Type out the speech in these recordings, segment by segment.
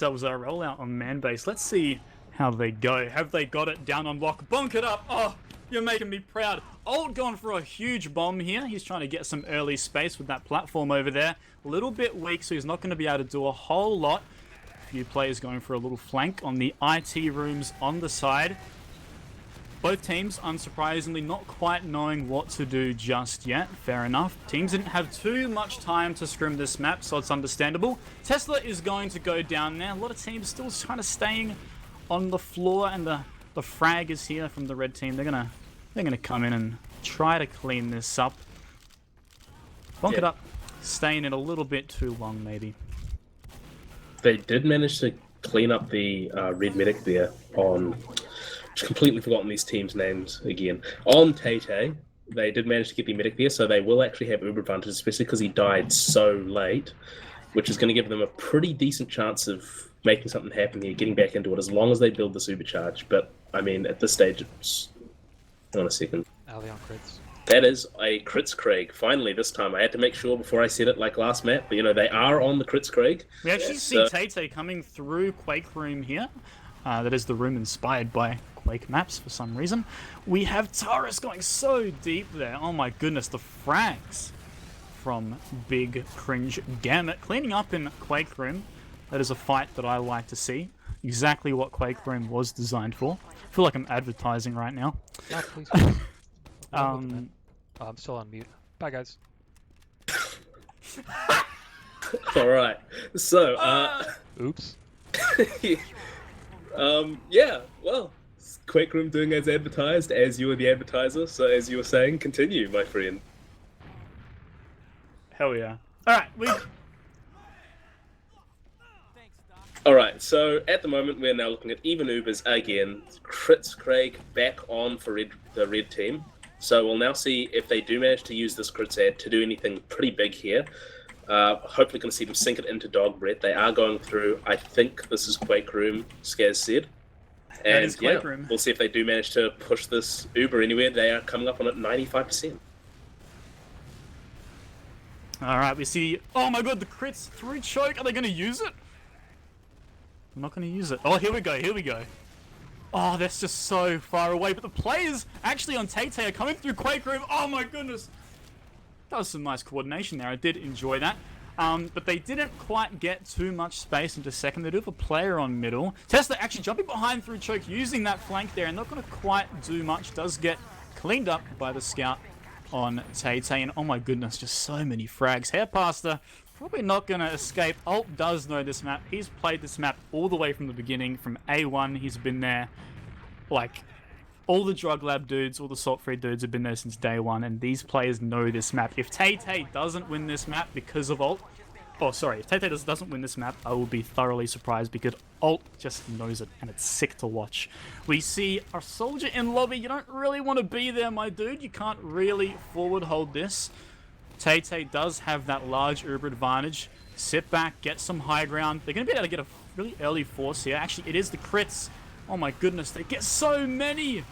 themselves a rollout on man base. Let's see how they go. Have they got it down on block? Bonk it up. Oh, you're making me proud. Ult gone for a huge bomb here. He's trying to get some early space with that platform over there. A little bit weak, so he's not going to be able to do a whole lot. A few players going for a little flank on the IT rooms on the side. Both teams, unsurprisingly, not quite knowing what to do just yet. Fair enough. Teams didn't have too much time to scrim this map, so it's understandable. Tesla is going to go down there. A lot of teams still kind of staying on the floor, and the frag is here from the red team. They're gonna come in and try to clean this up. Bonk it up. Staying it a little bit too long, maybe. They did manage to clean up the red medic there on... Just completely forgotten these teams' names again. On Tay, they did manage to get the medic there, so they will actually have uber advantage, especially because he died so late, which is going to give them a pretty decent chance of making something happen here, getting back into it, as long as they build this uber charge. But, I mean, at this stage, it's... Hang on a second. Ali on crits. That is a crits Craig. Finally, this time. I had to make sure before I said it like last map, but, you know, they are on the crits Craig. We actually see Tay coming through Quake Room here. That is the room inspired by Quake maps for some reason. We have Taurus going so deep there. Oh my goodness, the frags from Big Cringe Gambit cleaning up in Quake Room. That is a fight that I like to see. Exactly what Quake Room was designed for. I feel like I'm advertising right now. Yeah, please. I'm still on mute. Bye, guys. Alright, so, Oops. yeah, well, Quake Room doing as advertised, as you were the advertiser, so as you were saying, continue, my friend. Hell yeah. Alright, Alright, so at the moment we're now looking at even Ubers again. Crits Craig back on for the red team. So we'll now see if they do manage to use this crits ad to do anything pretty big here. Hopefully going to see them sink it into Dog Breath. They are going through, I think this is Quake Room, Skaz said. And yeah, we'll see if they do manage to push this Uber anywhere. They are coming up on it 95%. Alright, we see... Oh my god, the crits through choke. Are they going to use it? I'm not going to use it. Oh, here we go, here we go. Oh, that's just so far away. But the players actually on Tay are coming through Quake Room. Oh my goodness. That was some nice coordination there. I did enjoy that. But they didn't quite get too much space into second. They do have a player on middle. Tesla actually jumping behind through choke, using that flank there, and not going to quite do much. Does get cleaned up by the scout on Tay. And oh my goodness, just so many frags. Hairpasta probably not going to escape. Ult does know this map. He's played this map all the way from the beginning. From A1, he's been there. Like, all the drug lab dudes, all the salt-free dudes have been there since day one, and these players know this map. If Tay doesn't win this map because of ult... Oh, sorry. If Tay doesn't win this map, I will be thoroughly surprised because ult just knows it, and it's sick to watch. We see a soldier in lobby. You don't really want to be there, my dude. You can't really forward hold this. Tay does have that large Uber advantage. Sit back, get some high ground. They're going to be able to get a really early force here. Actually, it is the crits. Oh my goodness, they get so many!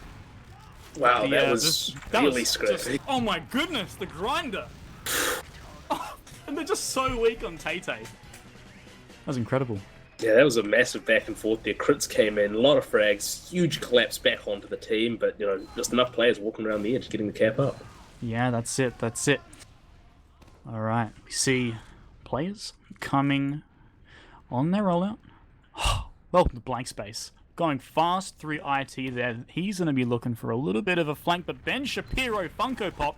Wow, that was really scrappy. Oh my goodness, the grinder! Oh, and they're just so weak on Tay. That was incredible. Yeah, that was a massive back and forth there. Crits came in, a lot of frags, huge collapse back onto the team, but, you know, just enough players walking around the edge, getting the cap up. Yeah, that's it, that's it. Alright, we see players coming on their rollout. Welcome to blank space. Going fast through IT there. He's going to be looking for a little bit of a flank, but Ben Shapiro, Funko Pop,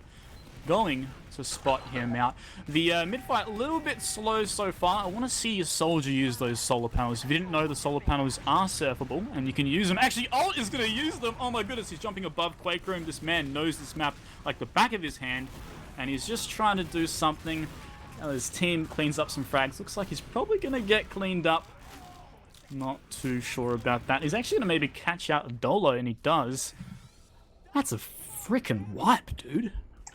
going to spot him out. The mid-fight a little bit slow so far. I want to see your soldier use those solar panels. If you didn't know, the solar panels are surfable, and you can use them. Actually, Ult is going to use them. Oh my goodness, he's jumping above Quake Room. This man knows this map like the back of his hand, and he's just trying to do something. His team cleans up some frags. Looks like he's probably going to get cleaned up. Not too sure about that. He's actually going to maybe catch out a Dolo, and he does. That's a freaking wipe, dude.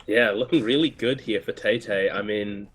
Yeah, looking really good here for Tay. I mean,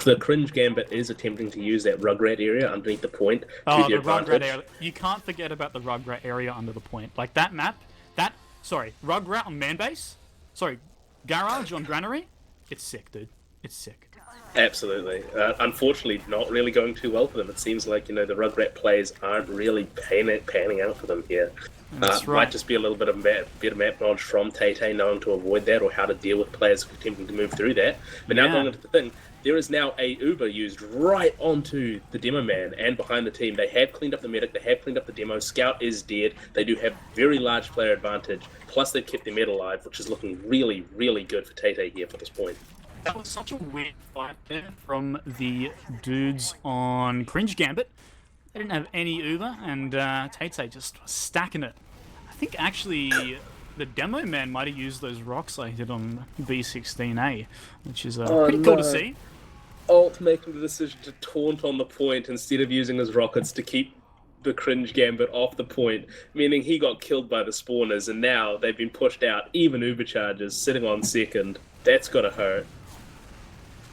the Cringe Gambit is attempting to use that Rugrat area underneath the point. Oh, the Rugrat area. You can't forget about the Rugrat area under the point. Like, that map, Rugrat on man base, sorry, Garage on Granary, it's sick, dude. It's sick. Absolutely. Unfortunately, not really going too well for them. It seems like, the Rugrat plays aren't really panning out for them here. That's right. Might just be a little bit of better map knowledge from Tay knowing to avoid that or how to deal with players attempting to move through that. But now going into the thing, there is now a Uber used right onto the demo man and behind the team. They have cleaned up the medic, they have cleaned up the demo. Scout is dead. They do have very large player advantage. Plus they've kept their mid alive, which is looking really, really good for Tay here for this point. That was such a weird fight there from the dudes on Cringe Gambit. They didn't have any Uber, and Tay just was stacking it. I think actually the demo man might have used those rocks I hit on B16A, which is pretty cool to see. Alt making the decision to taunt on the point instead of using his rockets to keep the Cringe Gambit off the point, meaning he got killed by the spawners, and now they've been pushed out. Even Uber charges, sitting on second. That's gotta hurt.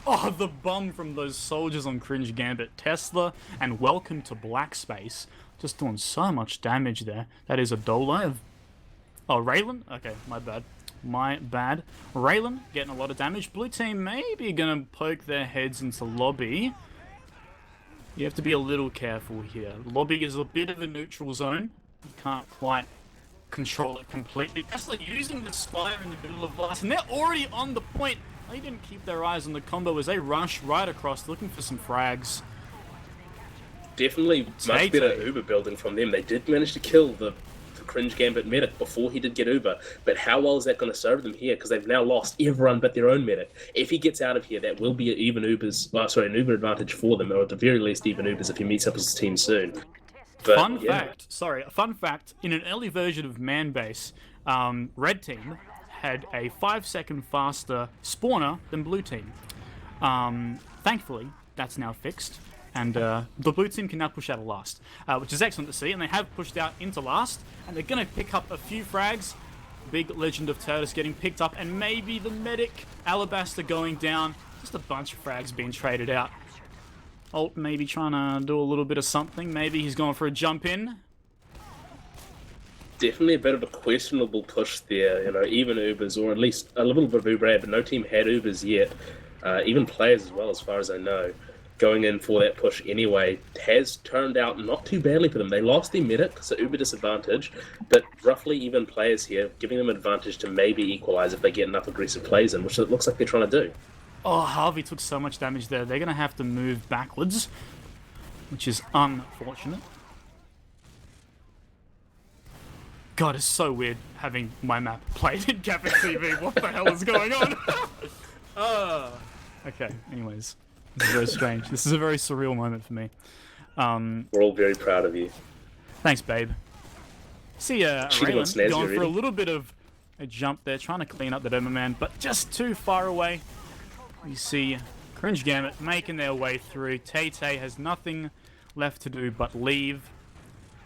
Oh, the bum from those soldiers on Cringe Gambit. Tesla and Welcome to Black Space. Just doing so much damage there. That is a Dolo. Oh, Raylan? Okay, my bad. My bad. Raylan getting a lot of damage. Blue team maybe gonna poke their heads into lobby. You have to be a little careful here. Lobby is a bit of a neutral zone. You can't quite control it completely. Tesla using the Spire in the middle of last, and they're already on the point. They didn't keep their eyes on the combo as they rush right across looking for some frags. Definitely much better Uber building from them. They did manage to kill the Cringe Gambit medic before he did get Uber, but how well is that going to serve them here? Because they've now lost everyone but their own medic. If he gets out of here, that will be an an Uber advantage for them, or at the very least even Ubers if he meets up with his team soon. But, fun fact, in an early version of Man Base, Red Team had a 5-second faster spawner than Blue Team. Thankfully, that's now fixed, and the Blue Team can now push out of last, which is excellent to see, and they have pushed out into last, and they're going to pick up a few frags. Big Legend of Turtus getting picked up, and maybe the Medic Alabaster going down. Just a bunch of frags being traded out. Alt maybe trying to do a little bit of something. Maybe he's going for a jump in. Definitely a bit of a questionable push there, even Ubers, or at least a little bit of Uber ad, but no team had Ubers yet. Even players as well, as far as I know. Going in for that push anyway has turned out not too badly for them. They lost their medic, so Uber disadvantage, but roughly even players here, giving them advantage to maybe equalize if they get enough aggressive plays in, which it looks like they're trying to do. Oh, Harvey took so much damage there. They're going to have to move backwards, which is unfortunate. God, it's so weird having my map played in CappingTV. What the hell is going on? Okay, anyways. This is very strange. This is a very surreal moment for me. We're all very proud of you. Thanks, babe. See Raylan going for a little bit of a jump there, trying to clean up the demo man, but just too far away. You see Cringe Gambit making their way through. Tay has nothing left to do but leave.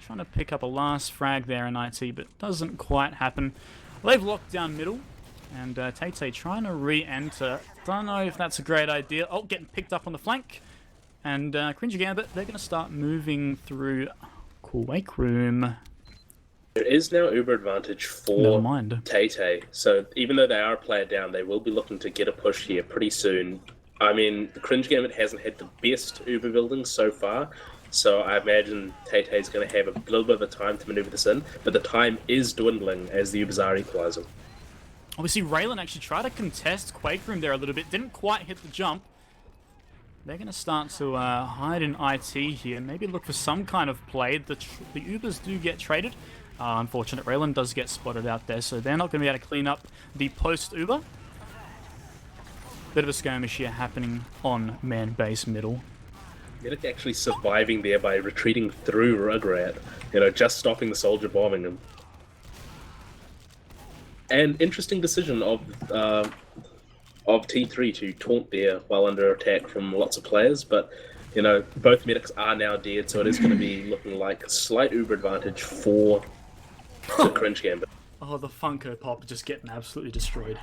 Trying to pick up a last frag there in IT, but doesn't quite happen. They've locked down middle, and Tay trying to re-enter. Don't know if that's a great idea. Oh, getting picked up on the flank. And Cringe Gambit, they're going to start moving through Wake Room. There is now Uber advantage for Tay. So even though they are a player down, they will be looking to get a push here pretty soon. I mean, the Cringe Gambit hasn't had the best Uber buildings so far, so I imagine Tay-Tay's going to have a little bit of a time to maneuver this in, but the time is dwindling as the Ubers are equalizing. Obviously, Raylan actually tried to contest Quake Room there a little bit, didn't quite hit the jump. They're going to start to hide in IT here, maybe look for some kind of play. The Ubers do get traded. Unfortunate, Raylan does get spotted out there, so they're not going to be able to clean up the post-Uber. Bit of a skirmish here happening on man base middle. Medic actually surviving there by retreating through Rugrat, just stopping the soldier bombing him. An interesting decision of T3 to taunt there while under attack from lots of players, but both medics are now dead, so it is going to be looking like a slight Uber advantage for the Cringe Gambit. Oh, the Funko Pop just getting absolutely destroyed.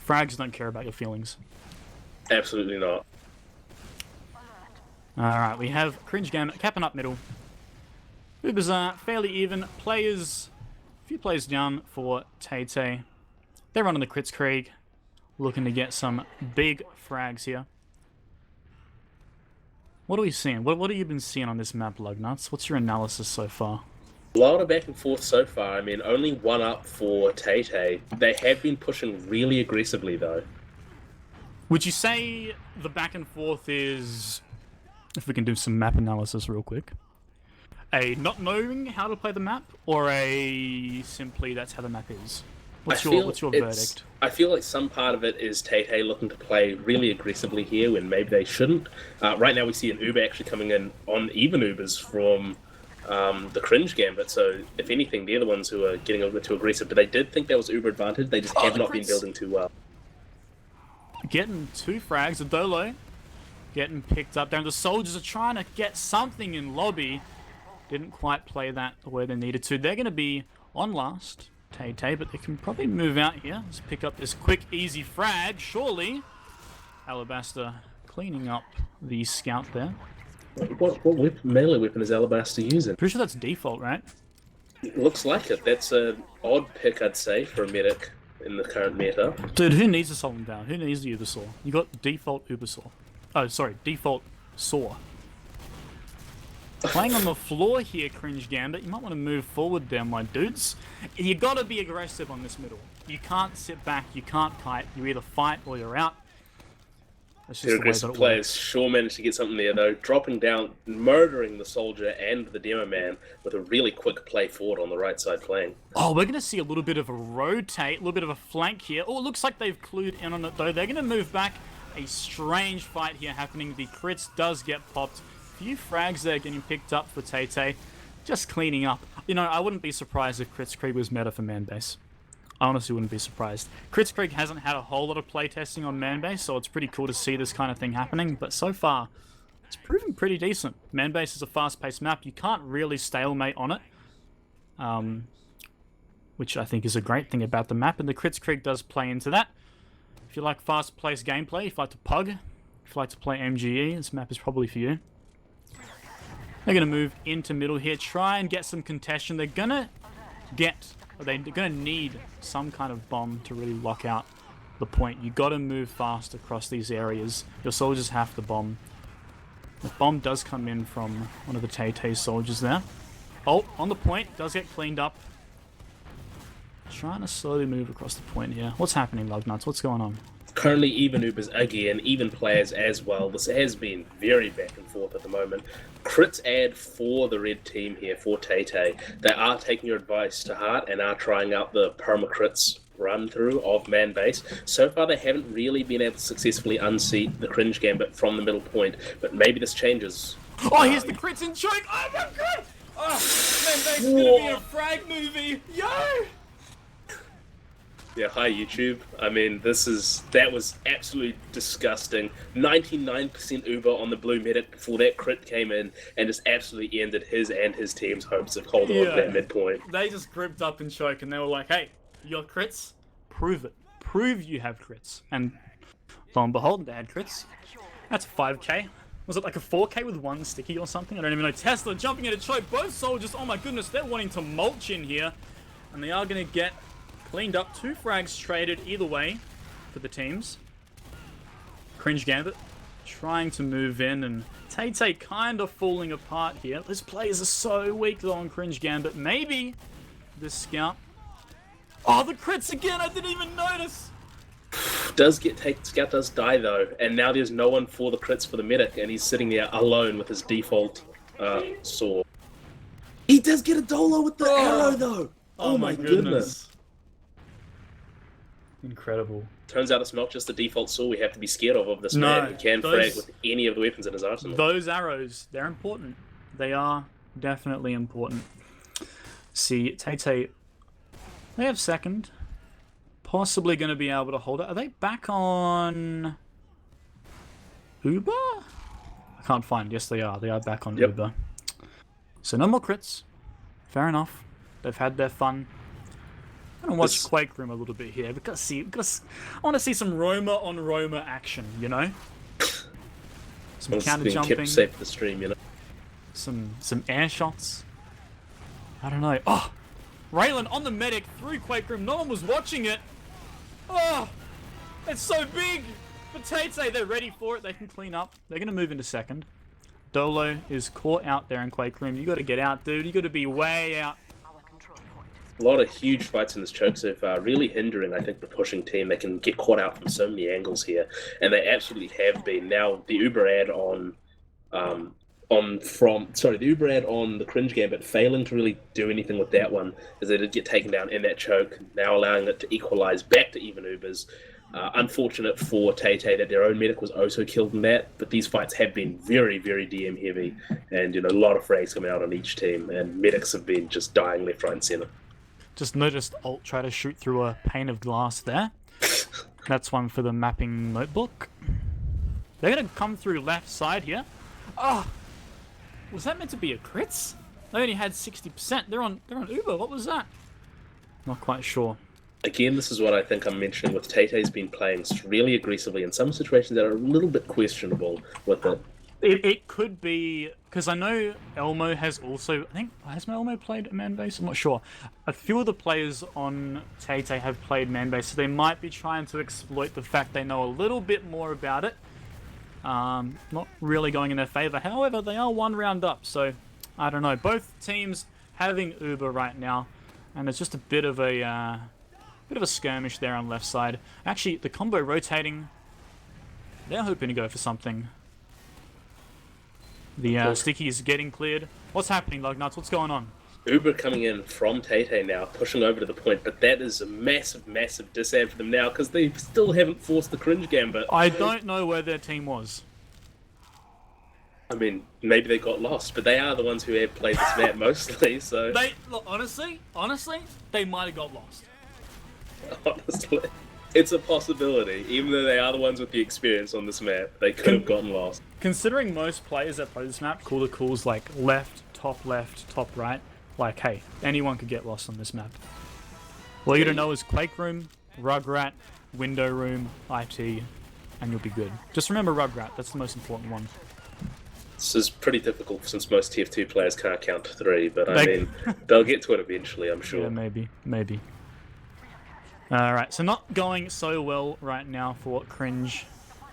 Frags don't care about your feelings. Absolutely not. Alright, we have Cringe Gambit capping up middle. Ubers are fairly even. A few players down for Tay. They're running the Crits Krieg. looking to get some big frags here. What are we seeing? What have you been seeing on this map, Luggnuts? What's your analysis so far? A lot of back and forth so far. I mean, only one up for Tay. They have been pushing really aggressively, though. Would you say the back and forth is, if we can do some map analysis real quick, a not knowing how to play the map, or a simply that's how the map is? What's your verdict? I feel like some part of it is Tay looking to play really aggressively here when maybe they shouldn't. Right now we see an Uber actually coming in on even Ubers from the Cringe Gambit, so if anything, they're the ones who are getting a little bit too aggressive. But they did think that was Uber advantage, they just have not been building too well. Getting 2 frags, a Dolo getting picked up down. The soldiers are trying to get something in lobby. Didn't quite play that the way they needed to. They're going to be on last, Tay, but they can probably move out here. Let's pick up this quick, easy frag, surely. Alabaster cleaning up the scout there. What melee weapon is Alabaster using? Pretty sure that's default, right? It looks like it. That's an odd pick, I'd say, for a medic in the current meta. Dude, who needs a Solemn Down? Who needs the Uber Saw? You got default Uber Saw. Oh, sorry, default Saw. Playing on the floor here, Cringe Gambit. You might want to move forward there, my dudes. You gotta be aggressive on this middle. You can't sit back, you can't kite. You either fight or you're out. That's just Their the way that aggressive it players works. sure managed to get something there, though. Dropping down, murdering the soldier and the demo man with a really quick play forward on the right side flank. Oh, we're going to see a little bit of a rotate, a little bit of a flank here. Oh, it looks like they've clued in on it, though. They're going to move back. A strange fight here happening. The crits does get popped. Few frags there getting picked up for Tay. Just cleaning up. You know, I wouldn't be surprised if Kritzkrieg was meta for man base. I honestly wouldn't be surprised. Kritzkrieg hasn't had a whole lot of playtesting on man base, so it's pretty cool to see this kind of thing happening. But so far, it's proven pretty decent. Man base is a fast-paced map. You can't really stalemate on it. Which I think is a great thing about the map, and the Kritzkrieg does play into that. If you like fast-paced gameplay, if you like to pug, if you like to play MGE, this map is probably for you. They're going to move into middle here, try and get some contention. They're going to need some kind of bomb to really lock out the point. You got to move fast across these areas. Your soldiers have to bomb. The bomb does come in from one of the Tay soldiers there. Oh, on the point, does get cleaned up. Trying to slowly move across the point here. What's happening, Luggnuts? What's going on? Currently even Ubers again, even players as well. This has been very back and forth at the moment. Crits add for the red team here, for Tay. They are taking your advice to heart and are trying out the perma crits run through of man base. So far they haven't really been able to successfully unseat the Cringe Gambit from the middle point, but maybe this changes. Oh, here's the crits and choke! Oh my god! Oh, man base is gonna be a frag movie! Yo! Yeah, hi YouTube. I mean, that was absolutely disgusting. 99% Uber on the blue medic before that crit came in and just absolutely ended his and his team's hopes of holding on to that midpoint. They just gripped up and choke and they were like, hey, you got crits? Prove it. Prove you have crits. And lo and behold, they had crits. That's 5k. Was it like a 4k with one sticky or something? I don't even know. Tesla jumping in a choke. Both soldiers, oh my goodness, they're wanting to mulch in here. And they are going to get cleaned up. 2 frags traded either way for the teams. Cringe Gambit trying to move in, and Tay kind of falling apart here. These players are so weak though on Cringe Gambit. Maybe this scout. Oh, the crits again! I didn't even notice! Scout does die though, and now there's no one for the crits for the medic, and he's sitting there alone with his default sword. He does get a dolo with the arrow though! Oh my goodness. Incredible. Turns out it's not just the default saw we have to be scared of this man. He can frag with any of the weapons in his arsenal. Those arrows, they're important. They are definitely important. See, Tay, they have second. Possibly going to be able to hold it. Are they back on Uber? I can't find. Yes, they are. They are back on Uber. So no more crits. Fair enough. They've had their fun. I'm gonna watch Quake Room a little bit here because I want to see some Roma on Roma action, you know? Some counter jumping, kept safe for the stream, you know. Some air shots. I don't know. Oh, Raylan on the medic through Quake Room. No one was watching it. Oh, It's so big! But Tay, they're ready for it. They can clean up. They're going to move into second. Dolo is caught out there in Quake Room. You got to get out, dude. You got to be way out. A lot of huge fights in this choke so far, really hindering, I think, the pushing team. They can get caught out from so many angles here, and they absolutely have been. Now, the Uber ad on the Uber ad on the Cringe Gambit failing to really do anything with that one, as they did get taken down in that choke, now allowing it to equalize back to even Ubers. Unfortunate for Tay that their own medic was also killed in that, but these fights have been very, very DM heavy, and a lot of frags coming out on each team, and medics have been just dying left, right, and center. Just noticed Alt try to shoot through a pane of glass there. That's one for the mapping notebook. They're gonna come through left side here. Oh, was that meant to be a crits? They only had 60%. They're on Uber. What was that? Not quite sure. Again, this is what I think I'm mentioning with Tay-Tay's been playing really aggressively in some situations that are a little bit questionable with it. It could be, because I know Elmo has also, has Elmo played man base? I'm not sure. A few of the players on Tay have played man base, so they might be trying to exploit the fact they know a little bit more about it. Not really going in their favor. However, they are one round up, so I don't know. Both teams having Uber right now, and it's just a bit of a skirmish there on left side. Actually, the combo rotating. They're hoping to go for something. The sticky is getting cleared. What's happening, Luggnuts? What's going on? Uber coming in from Tay now, pushing over to the point, but that is a massive, massive disad for them now because they still haven't forced the Cringe Gambit. I don't know where their team was. I mean, maybe they got lost, but they are the ones who have played this map mostly, so... Look, honestly, they might have got lost. Honestly, it's a possibility. Even though they are the ones with the experience on this map, they could have gotten lost. Considering most players that play this map call the calls like left, top right, like, hey, anyone could get lost on this map. All you gotta know is Quake Room, Rugrat, Window Room, IT, and you'll be good. Just remember Rugrat, that's the most important one. This is pretty difficult since most TF2 players can't count to 3, but I mean, they'll get to it eventually, I'm sure. Yeah, maybe. Alright, so not going so well right now for Cringe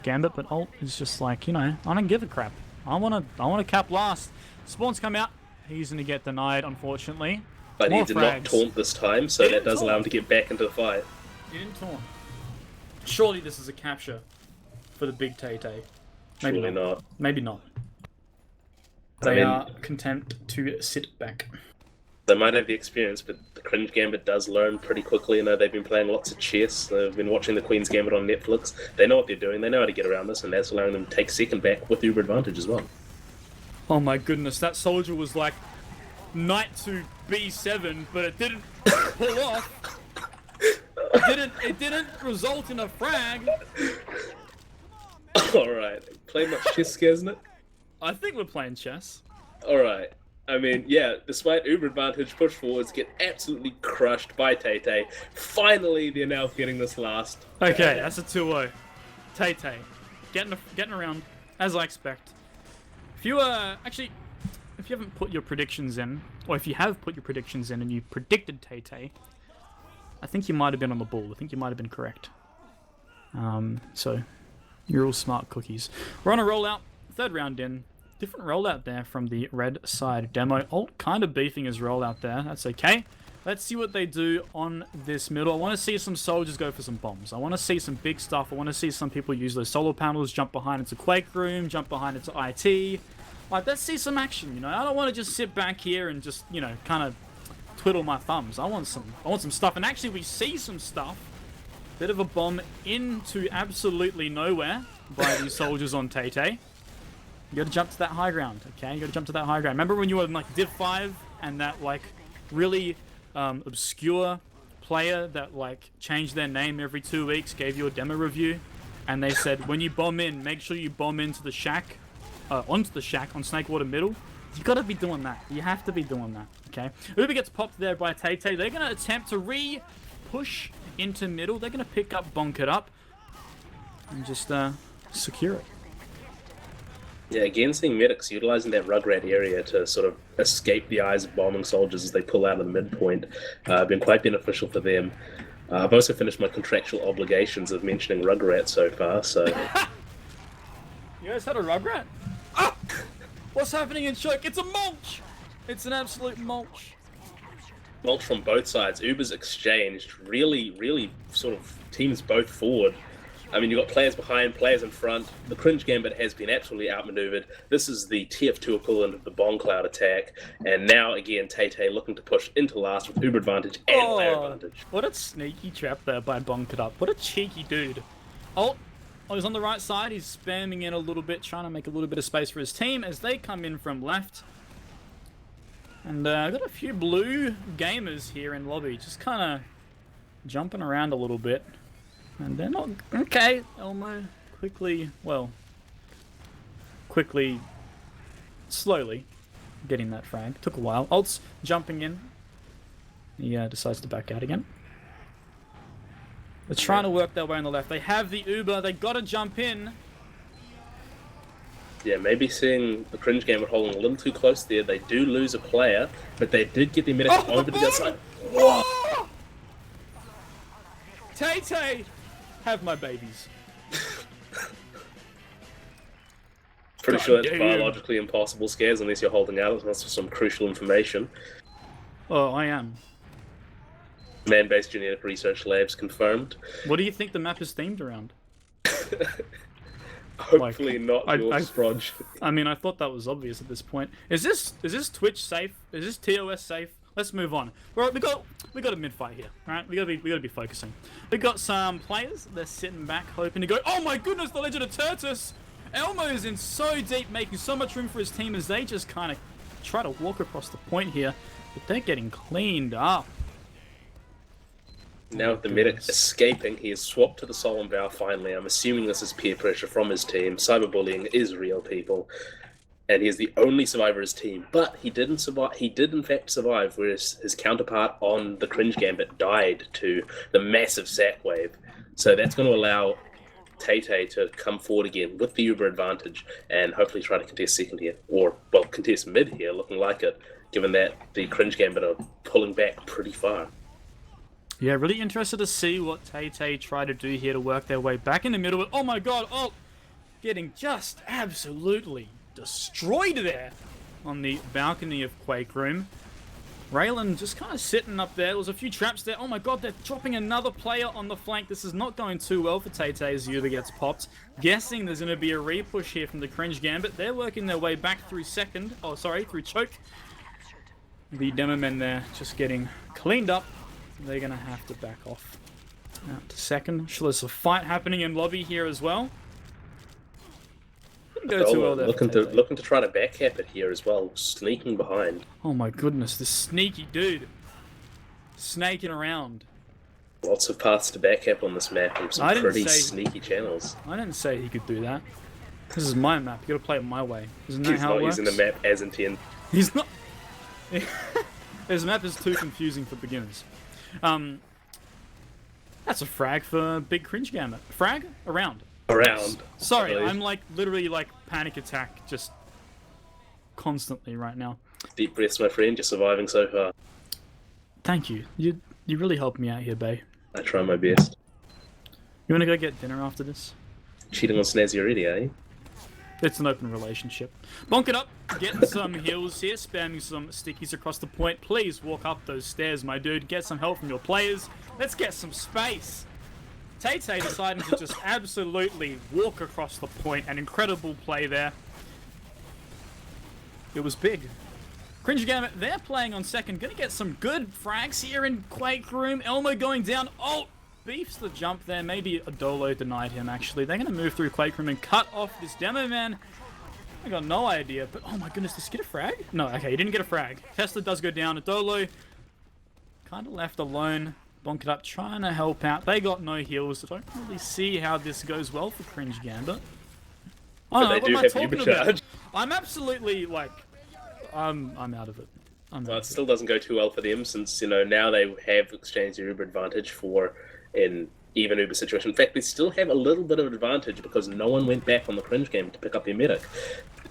Gambit, but Alt is just like, I don't give a crap. I wanna cap last. Spawn's come out. He's gonna get denied, unfortunately. But More he did frags. not taunt this time, so that does allow him to get back into the fight. He didn't taunt. Surely this is a capture for the big Tay. Surely not. Maybe not. They are content to sit back. They might have the experience, but the Cringe Gambit does learn pretty quickly. They've been playing lots of chess. They've been watching the Queen's Gambit on Netflix. They know what they're doing. They know how to get around this, and that's allowing them to take second back with Uber advantage as well. Oh my goodness, that soldier was like knight to B7, but it didn't pull off. It didn't result in a frag. Alright. Play much chess, isn't it? I think we're playing chess. Alright. I mean, yeah, despite Uber advantage, push forwards get absolutely crushed by Tay. Finally, they're now getting this last. Okay, that's a 2-0. Tay, getting around, as I expect. If you haven't put your predictions in, or if you have put your predictions in and you predicted Tay, I think you might have been on the ball. I think you might have been correct. So, you're all smart cookies. We're on a rollout, third round in. Different rollout there from the red side demo. Alt kind of beefing his rollout there. That's okay. Let's see what they do on this middle. I want to see some soldiers go for some bombs. I want to see some big stuff. I want to see some people use those solar panels, jump behind into Quake Room, jump behind into IT. Like, let's see some action, I don't want to just sit back here and just, kind of twiddle my thumbs. I want some stuff. And actually, we see some stuff. Bit of a bomb into absolutely nowhere by these soldiers on Tay. You gotta jump to that high ground, okay? You gotta jump to that high ground. Remember when you were in, like, Div 5 and that, like, really obscure player that, like, changed their name every 2 weeks, gave you a demo review, and they said, when you bomb in, make sure you bomb into the shack, onto the shack on Snakewater Middle? You gotta be doing that. You have to be doing that, okay? Uber gets popped there by Tay. They're gonna attempt to re-push into middle. They're gonna pick up, bonk it up, and just, secure it. Yeah, again, seeing medics utilising that Rugrat area to sort of escape the eyes of bombing soldiers as they pull out of the midpoint, been quite beneficial for them. I've also finished my contractual obligations of mentioning Rugrats so far, so... You guys had a Rugrat? Ah! What's happening in choke? It's a mulch! It's an absolute mulch. Mulch from both sides. Uber's exchanged really sort of teams both forward. I mean, you've got players behind, players in front. The Cringe Gambit has been absolutely outmaneuvered. This is the TF2 equivalent of the Bomb Cloud attack. And now, again, Tay looking to push into last with Uber advantage and player advantage. What a sneaky trap there by Bonk It Up. What a cheeky dude. Oh, he's on the right side. He's spamming in a little bit, trying to make a little bit of space for his team as they come in from left. And I've got a few blue gamers here in lobby, just kind of jumping around a little bit. And they're not... Okay, Elmo slowly getting that frag. Took a while. Ult's jumping in. He decides to back out again. They're trying to work their way on the left. They have the Uber. They got to jump in. Yeah, maybe seeing the Cringe Gambit holding a little too close there. They do lose a player, but they did get their medic over to the other side. Whoa! Tay, have my babies. Pretty sure that's biologically impossible, Skaz, unless you're holding out for some crucial information. Oh, I am. Man-based genetic research labs confirmed. What do you think the map is themed around? Hopefully not your Sprodge. I mean, I thought that was obvious at this point. Is this Twitch safe? Is this TOS safe? Let's move on. Well, we got a mid fight here, right? We gotta be focusing. We got some players. They're sitting back, hoping to go. Oh my goodness, the Legend of Turtus! Elmo is in so deep, making so much room for his team as they just kind of try to walk across the point here, but they're getting cleaned up. Now with the medic escaping, he has swapped to the Solemn Vow finally. I'm assuming this is peer pressure from his team. Cyberbullying is real, people. And he is the only survivor of his team. But he didn't survive. He did in fact survive, whereas his counterpart on the Cringe Gambit died to the massive sack wave. So that's going to allow Tay to come forward again with the Uber advantage and hopefully try to contest second here. Or, well, contest mid here, looking like it, given that the Cringe Gambit are pulling back pretty far. Yeah, really interested to see what Tay try to do here to work their way back in the middle. Oh my god, getting just absolutely destroyed there on the balcony of Quake Room. Raylan just kind of sitting up there. There was a few traps there. Oh my god, they're dropping another player on the flank. This is not going too well for Tay as Uber gets popped. Guessing there's going to be a repush here from the Cringe Gambit. They're working their way back through through choke. The demo men there just getting cleaned up. They're going to have to back off out to second. Sure, there's a fight happening in lobby here as well. Didn't go too well there. Looking to try to backcap it here as well, sneaking behind. Oh my goodness, this sneaky dude. Snaking around. Lots of paths to backcap on this map and some pretty sneaky channels. I didn't say he could do that. This is my map. You gotta play it my way. Isn't that how it works? He's not using the map as intended. He's not. This map is too confusing for beginners. That's a frag for Big Cringe Gambit. Frag? Around. Sorry, I'm like literally like panic attack just constantly right now. Deep breaths, my friend. You're surviving so far. Thank you. You really helped me out here, bae. I try my best. You wanna go get dinner after this? Cheating on Snazzy already, eh? It's an open relationship. Bonk it up, getting some heals here, spamming some stickies across the point. Please walk up those stairs, my dude. Get some help from your players. Let's get some space. Tay deciding to just absolutely walk across the point. An incredible play there. It was big. Cringe Gambit, they're playing on second. Gonna get some good frags here in Quake Room. Elmo going down. Oh! Beefs the jump there. Maybe a Dolo denied him, actually. They're going to move through Quake Room and cut off this demo man. I got no idea, but oh my goodness, did he get a frag? No, okay, he didn't get a frag. Tesla does go down. A Dolo kind of left alone. Bonk it up, trying to help out. They got no heals. I don't really see how this goes well for Cringe Gambit. Oh, no, what am I talking about? I'm absolutely, like, I'm out of it. Well, it still doesn't go too well for them since, you know, now they have exchanged their Uber advantage for an even Uber situation. In fact, they still have a little bit of an advantage because no one went back on the Cringe Gambit to pick up their medic.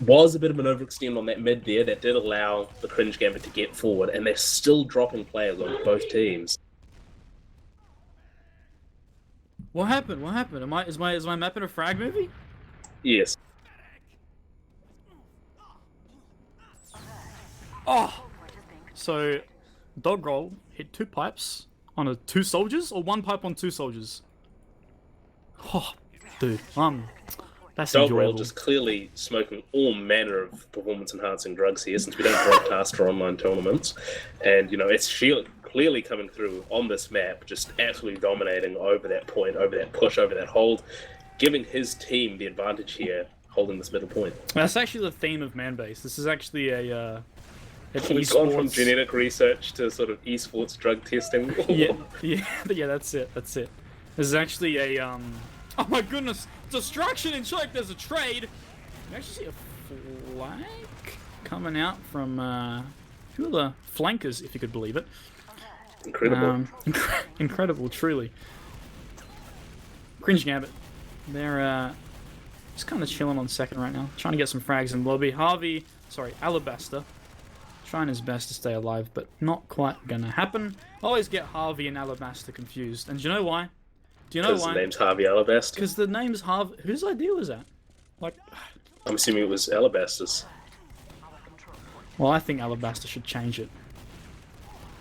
Was a bit of an overextend on that mid there that did allow the Cringe Gambit to get forward, and they're still dropping players on both teams. What happened? What happened? Is my map in a frag movie? Yes. Oh! So, dog roll hit 2 pipes on 2 soldiers, or 1 pipe on 2 soldiers? Oh, dude, that's Dog enjoyable. Roll just clearly smoking all manner of performance-enhancing drugs here, since we don't broadcast for online tournaments. And, you know, it's Shield clearly coming through on this map, just absolutely dominating over that point, over that push, over that hold, giving his team the advantage here, holding this middle point. That's actually the theme of Manbase. This is actually a We've gone from genetic research to sort of esports drug testing. yeah, that's it. This is actually a oh my goodness, destruction in choke. There's a trade. You actually see a flank coming out from who are the flankers, if you could believe it. Incredible. Incredible, truly. Cringe Gambit. They're just kind of chilling on second right now, trying to get some frags in lobby. Alabaster, trying his best to stay alive, but not quite gonna happen. I always get Harvey and Alabaster confused, and do you know why? Do you know why? The name's Harvey Alabaster. Because the name's Harvey. Whose idea was that? Like, I'm assuming it was Alabaster's. well, I think Alabaster should change it.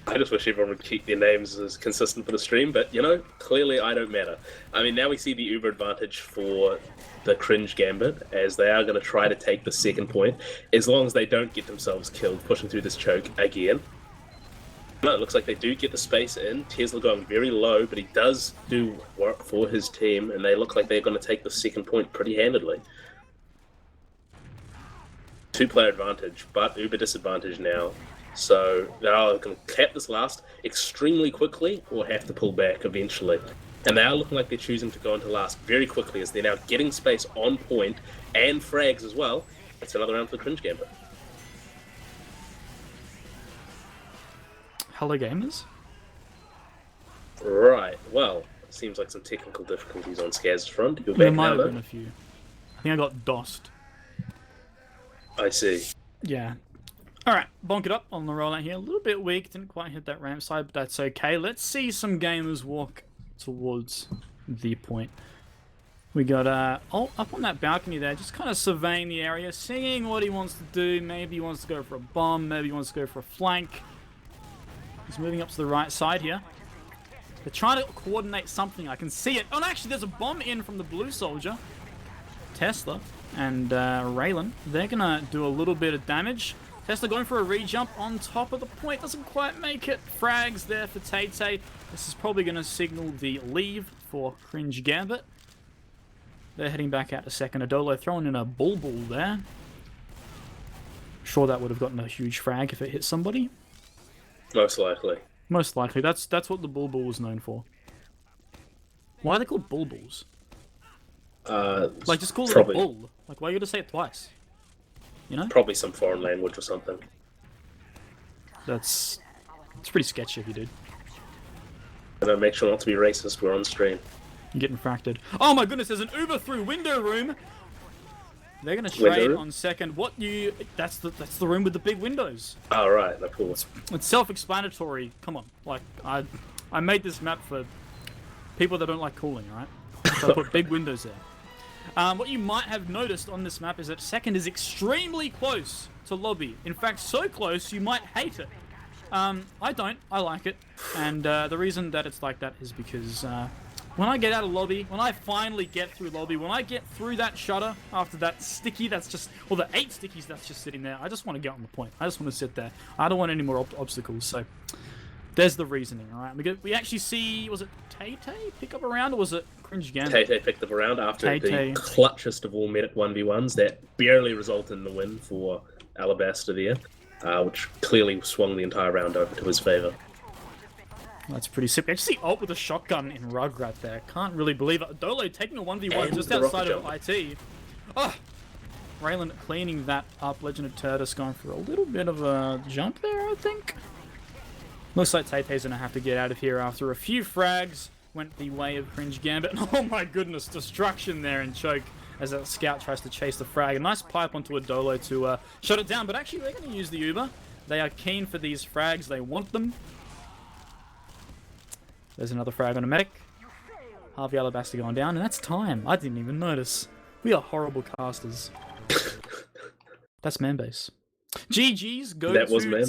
I just wish everyone would keep their names as consistent for the stream, but, you know, clearly I don't matter. I mean, now we see the uber advantage for the Cringe Gambit, as they are going to try to take the second point, as long as they don't get themselves killed pushing through this choke again. No, it looks like they do get the space in. Tesla going very low, but he does do work for his team, and they look like they're going to take the second point pretty handedly. 2-player advantage, but uber disadvantage now. So they're either going to cap this last extremely quickly or have to pull back eventually. And they are looking like they're choosing to go into last very quickly, as they're now getting space on point and frags as well. It's another round for the Cringe Gambit. Hello, gamers. Right, well, seems like some technical difficulties on Skaz's front. You're There back might now, have been though? a few. I think I got DOSed. I see. Yeah. Alright, bonk it up on the rollout here. A little bit weak, didn't quite hit that ramp side, but that's okay. Let's see some gamers walk towards the point. We got up on that balcony there, just kind of surveying the area, seeing what he wants to do. Maybe he wants to go for a bomb, maybe he wants to go for a flank. He's moving up to the right side here. They're trying to coordinate something, I can see it. Oh, no, actually, there's a bomb in from the blue soldier. Tesla and Raylan, they're gonna do a little bit of damage. Tesla going for a re-jump on top of the point, doesn't quite make it. Frags there for Tay-Tay. This is probably going to signal the leave for Cringe Gambit. They're heading back out to second. Adolo throwing in a bulbul there. Sure, that would have gotten a huge frag if it hit somebody. Most likely. Most likely. That's what the bulbul was known for. Why are they called bulbuls? Like, just call it a bull. Like, why are you going to say it twice? You know? Probably some foreign language or something. It's pretty sketchy if you did. And make sure not to be racist, we're on stream. You're getting fracted. Oh my goodness, there's an Uber through window room! They're gonna trade on second. That's the room with the big windows. Oh right, of course. It's self-explanatory. Come on. Like, I made this map for people that don't like cooling, right? So I put big windows there. What you might have noticed on this map is that second is extremely close to lobby. In fact, so close you might hate it. I don't. I like it. And the reason that it's like that is because when I get out of lobby, when I finally get through lobby, when I get through that shutter after that sticky that's just, or the 8 stickies that's just sitting there, I just want to get on the point. I just want to sit there. I don't want any more obstacles. So there's the reasoning, alright? We actually see, was it Tay-Tay pick up a round, or was it Cringe Gambit? Tay-Tay picked up a round after Tay-Tay. the clutchest of all medic 1v1s that barely resulted in the win for Alabaster there, which clearly swung the entire round over to his favour. That's pretty sick. I just see Alt with a shotgun in Rugrat there. Can't really believe it. Dolo taking a 1v1 And just the outside rocket of IT. Oh! Raylan cleaning that up. Legend of Turtus going for a little bit of a jump there, I think. Looks like Tay-Tay's gonna have to get out of here after a few frags went the way of Cringe Gambit. Oh my goodness, destruction there in choke as that scout tries to chase the frag. A nice pipe onto a Dolo to shut it down, but actually they're gonna use the Uber. They are keen for these frags, they want them. There's another frag on a medic. Harvey Alabaster going down, and that's time. I didn't even notice. We are horrible casters. That's man base. GG's go That to was man